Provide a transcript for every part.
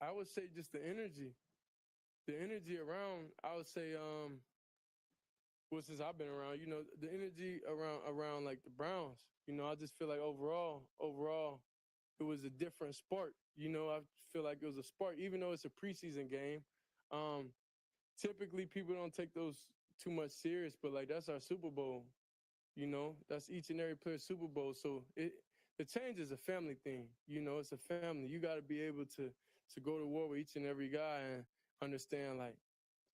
I would say just the energy. The energy around, I would say, well, since I've been around, the energy around like the Browns. I just feel like overall, it was a different spark. I feel like it was a spark, even though it's a preseason game. Um, Typically people don't take those too much serious, but like that's our Super Bowl. That's each and every player's Super Bowl. So the change is a family thing. It's a family. You got to be able to go to war with each and every guy and understand like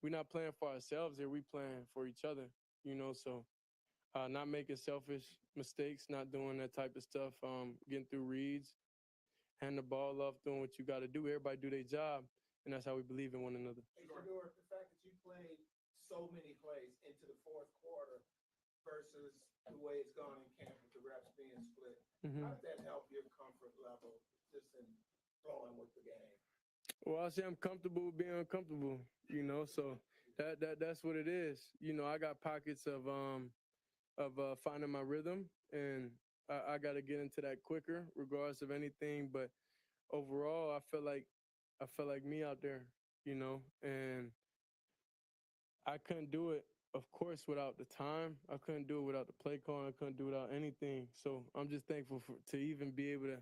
we're not playing for ourselves here. We playing for each other. So not making selfish mistakes, not doing that type of stuff. Getting through reads, hand the ball off, doing what you got to do. Everybody do their job, and that's how we believe in one another. Hey, Shedeur, the fact that you played so many plays into the fourth quarter versus the way it's gone in camp with the reps being split, how did that help your comfort level just in flowing with the game? Well, I say I'm comfortable with being uncomfortable, so that's what it is. I got pockets of finding my rhythm, and I got to get into that quicker, regardless of anything. But overall, I felt like me out there, and I couldn't do it, of course, without the time. I couldn't do it without the play call. I couldn't do it without anything. So I'm just thankful to even be able to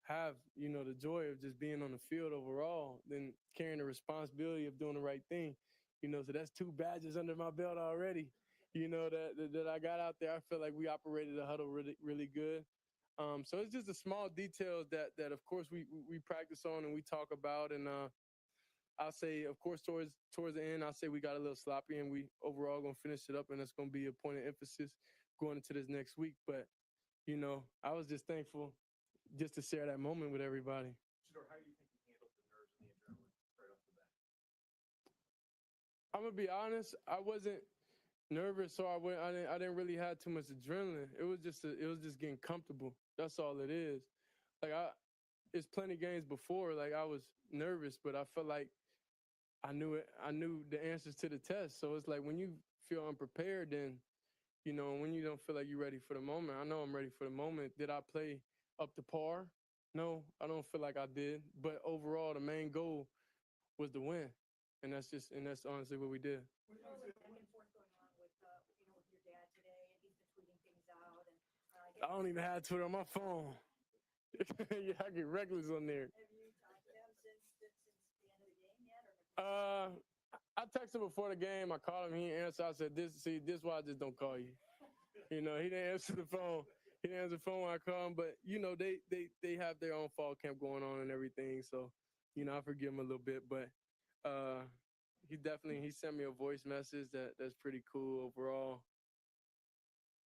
have, the joy of just being on the field overall, then carrying the responsibility of doing the right thing. So that's 2 badges under my belt already, that I got out there. I feel like we operated the huddle really, really good. So it's just the small details that of course we practice on and we talk about. And I'll say, of course, towards the end, I'll say we got a little sloppy and we overall gonna finish it up, and it's gonna be a point of emphasis going into this next week. But I was just thankful just to share that moment with everybody. Shedeur, how do you think you handled the nerves and the adrenaline right off the bat? I'm gonna be honest. I wasn't nervous, so I didn't really have too much adrenaline. It was just getting comfortable. That's all it is. Like it's plenty games before. Like I was nervous, but I felt like I knew it. I knew the answers to the test. So it's like when you feel unprepared, then when you don't feel like you're ready for the moment. I know I'm ready for the moment. Did I play up to par? No, I don't feel like I did. But overall, the main goal was to win, and that's honestly what we did. With all the back and forth going on with, with your dad today, and he's been tweeting things out, and I don't even have Twitter on my phone. Yeah, I get reckless on there. have you talked to him since the end of the game yet, or? I texted him before the game. I called him. He didn't answer. I said, this is why I just don't call you. He didn't answer the phone. He didn't answer the phone when I called him. But, they have their own fall camp going on and everything. So, I forgive him a little bit. But he sent me a voice message that's pretty cool overall.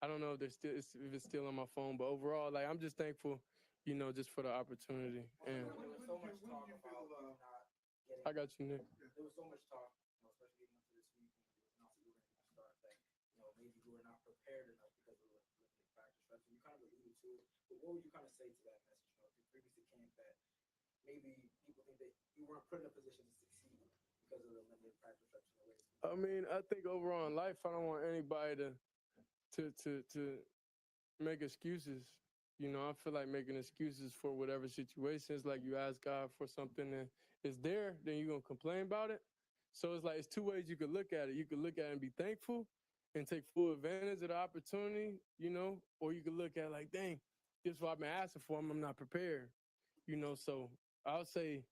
I don't know if it's still on my phone. But overall, like, I'm just thankful, just for the opportunity. And There was so much talk about not getting. I got you, Nick. There was so much talk, especially getting into this week when it was announced that you were going to start, that maybe we were not prepared enough because of the limited practice reps. And you kind of alluded to it, but what would you kind of say to that message? Previous to camp, that maybe people think that you weren't put in a position to succeed because of the limited practice reps and the way. I mean, I think overall in life, I don't want anybody to make excuses. I feel like making excuses for whatever situations, like you ask God for something and it's there, then you're going to complain about it. So it's like, it's 2 ways you could look at it. You could look at it and be thankful and take full advantage of the opportunity, or you could look at it like, dang, this is what I've been asking for. I'm not prepared, So I'll say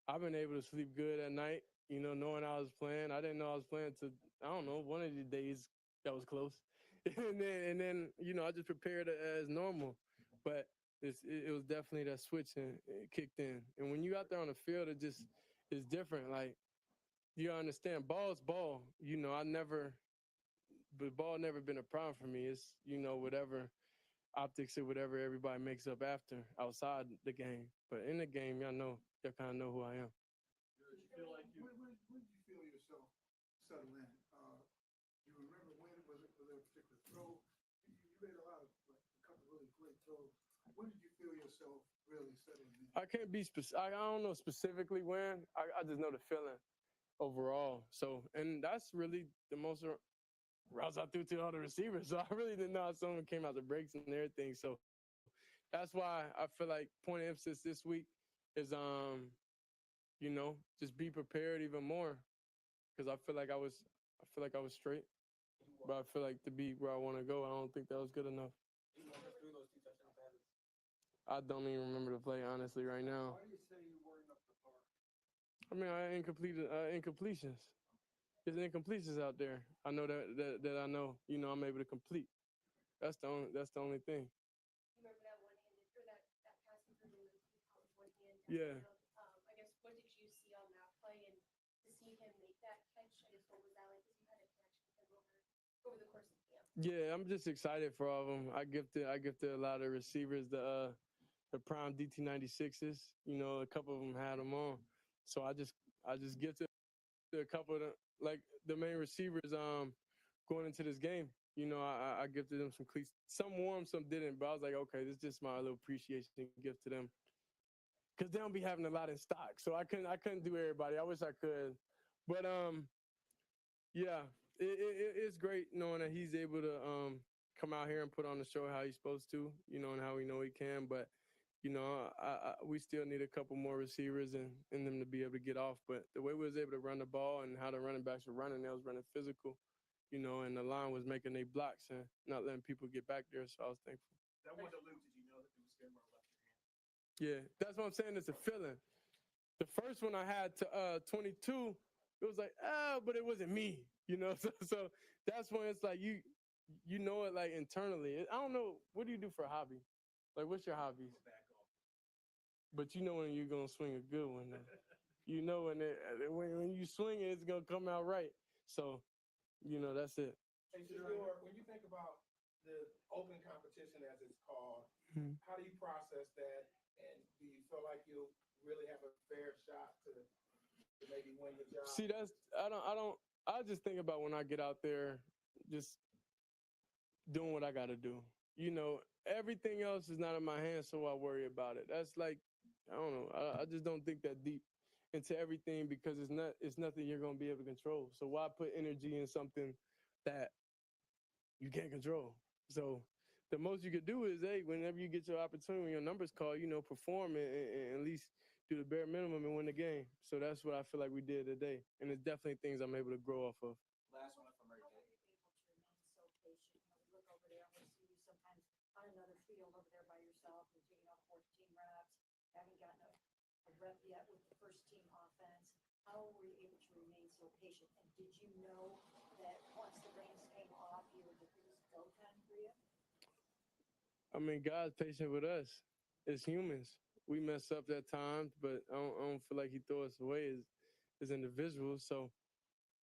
I've been able to sleep good at night, knowing I was playing. I didn't know I was playing to, I don't know, one of the days that was close. and then, I just prepared as normal. But it was definitely that switch and it kicked in. And when you out there on the field, it's different. Like, you understand, ball's ball. But ball never been a problem for me. It's, whatever optics or whatever everybody makes up after outside the game. But in the game, y'all kind of know who I am. Did you feel like you? When did you feel yourself settle in? You remember when? Was there a particular throw? You made a couple really great throws. When did you feel yourself really settling in? I can't be specific. I don't know specifically when. I just know the feeling overall. So, and that's really the most routes I threw to all the receivers. So I really didn't know how someone came out the breaks and everything. So that's why I feel like point of emphasis this week is just be prepared even more, because I feel like I was straight, but I feel like to be where I want to go, I don't think that was good enough. You walked us through those 2 touchdown passes. I don't even remember the play honestly right now. Why do you say you weren't up to par? I mean, incompletions. There's incompletions out there. I know that I know. I'm able to complete. That's the only thing. You remember that one-handed, or that pass interference he called one-hand Yeah. downfield? I guess, what did you see on that play, and to see him make that catch, I guess, what was that like? Because you had a connection with him over the course of the camp. Yeah, I'm just excited for all of them. I gifted a lot of receivers the prime DT96s. A couple of them had them on, so I just gifted a couple of them, like the main receivers going into this game. I gifted them some cleats. Some wore them, some didn't. But I was like, okay, this is just my little appreciation gift to them, because they don't be having a lot in stock. So I couldn't do everybody. I wish I could, but yeah, it's great knowing that he's able to come out here and put on the show how he's supposed to, and how we know he can. But we still need a couple more receivers and them to be able to get off. But the way we was able to run the ball and how the running backs were running, they was running physical, and the line was making their blocks and not letting people get back there. So I was thankful. That one to Luke, did you know that it was him or left your hand? Yeah, that's what I'm saying. It's a feeling. The first one I had to 22, it was like, but it wasn't me, So that's when it's like you know it like internally. I don't know. What do you do for a hobby? Like, what's your hobbies? Back off. But you know when you're gonna swing a good one. When you swing it, it's gonna come out right. So, that's it. Hey, Shedeur, when you think about the open competition, as it's called, Mhm. how do you process that? And do you feel like you'll really have a fair shot to maybe win the job? See, I just think about when I get out there, just doing what I gotta do. Everything else is not in my hands, so I worry about it. That's like, I don't know. I just don't think that deep into everything, because it's nothing you're gonna be able to control. So why put energy in something that you can't control? So the most you could do is, hey, whenever you get your opportunity, when your numbers call, perform and at least do the bare minimum and win the game. So that's what I feel like we did today, and it's definitely things I'm able to grow off of. Last one from Mary How Kay. were you able to remain so patient? We look over there and we see you sometimes on another field over there by yourself and taking off 14 reps. Haven't gotten a rep yet with the first team offense. How were you able to remain so patient? And did you know that once the reins came off, it was go time for you? I mean, God's patient with us as humans. We mess up at times, but I don't feel like he throw us away as individuals. So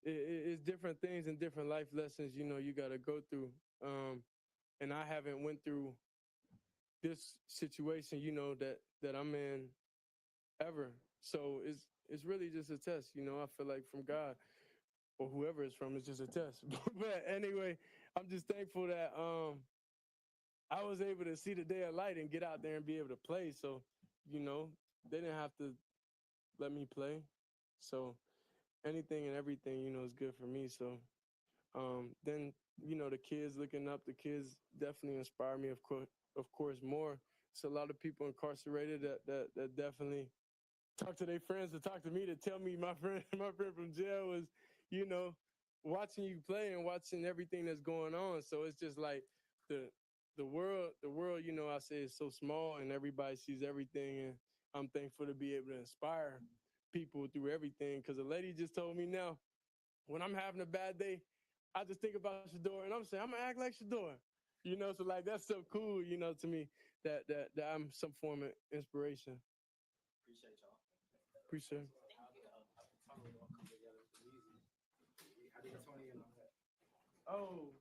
it's different things and different life lessons, you got to go through. And I haven't went through this situation, that I'm in ever. So it's really just a test, I feel like from God or whoever it's from, it's just a test. But anyway, I'm just thankful that I was able to see the day of light and get out there and be able to play. So, they didn't have to let me play. So anything and everything, is good for me. So then, the kids looking up, the kids definitely inspire me, of course, more. It's a lot of people incarcerated that definitely talk to their friends to talk to me to tell me my friend from jail was, watching you play and watching everything that's going on. So it's just like the world, I say is so small and everybody sees everything. And I'm thankful to be able to inspire people through everything. Because a lady just told me now, when I'm having a bad day, I just think about Shedeur and I'm saying, I'm going to act like Shedeur. So like, that's so cool, to me that I'm some form of inspiration. Appreciate y'all. Appreciate it. How did the tunnel all come together? It was easy. How did Tony and all that? Oh,